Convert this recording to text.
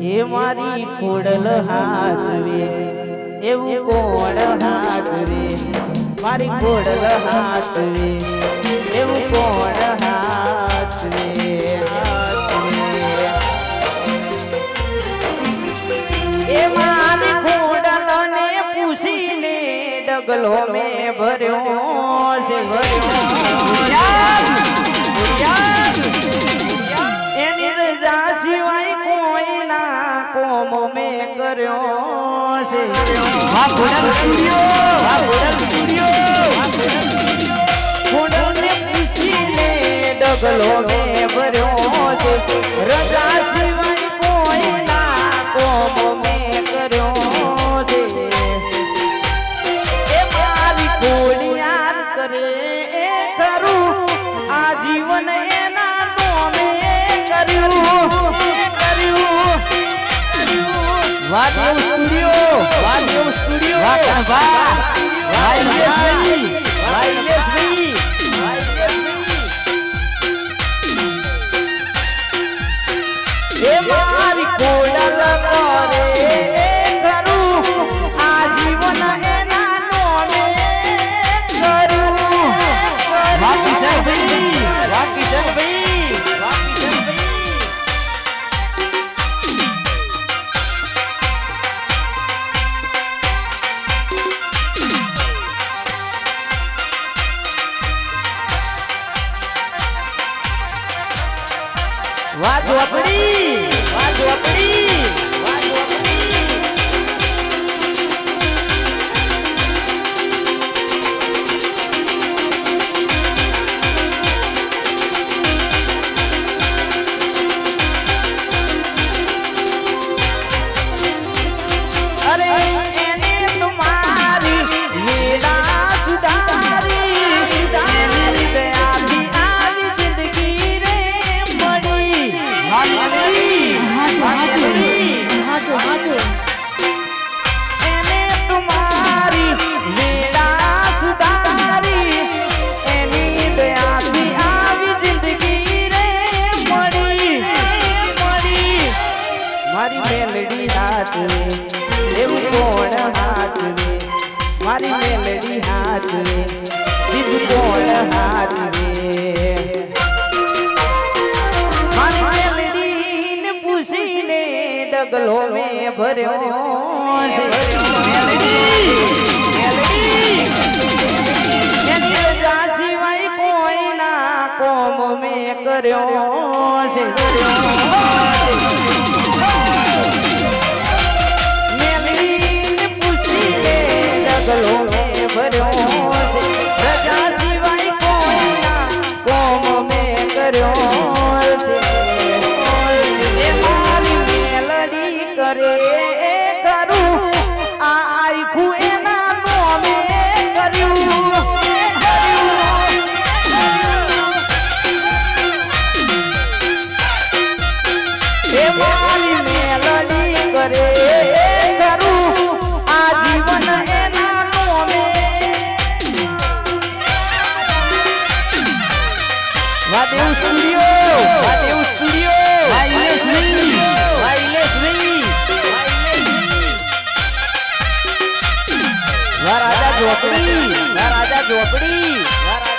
એ મારી ખોડલ હાચવે એવું કોણ હાચવે મારી ખોડલ હાચવે એવું કોણ હાચવે એ મારી ખોડલ ને પૂછીને ડગલો મેં ભર્યો છે એની રજા સિવાય કોઈના કોમ મેં કર્યો છે ખોડલને પૂછીને ડગલો મેં ભર્યો છે રજા સિવાય કોઈના કોમ મેં કર્યો છે એ મારી કોની યાદ કરે એ કરું આ જીવન એના નોમે કર્યું વાદેવ સ્ટુડિયો એ મારી કોડલ કરે કરું આ જીવન એના નોમે કર્યું બાકી છે વાત વાપડી અરે એને તમારી લીલા સુધારી દયાથી આવી જિંદગી રે મળી એને તમારી લીલા સુધારી એની દયાથી આવી જિંદગી રે મળી મારી મેલડી હાચવે એવું કોણ હાચવે મારી મેલડી હાચવે બીજું કોણ હાચવે મારી મેલડીને પૂછીને ડગલો મેં ભર્યો છે એની રજા સિવાય કોઈના કોમ મેં કર્યો છે મેલડીને પૂછીને ડગલો મેં ભર્યો છે રજા સિવાય કોઈના કોમ મેં કર્યો છે એ મારી મેલડી કરે કરું આ આખું એના નોમે કર્યું એ મારી મેલડી કરે કરું આ જીવન એના નોમે વાદેવ સ્ટુડિયો રાજા ઝોપડી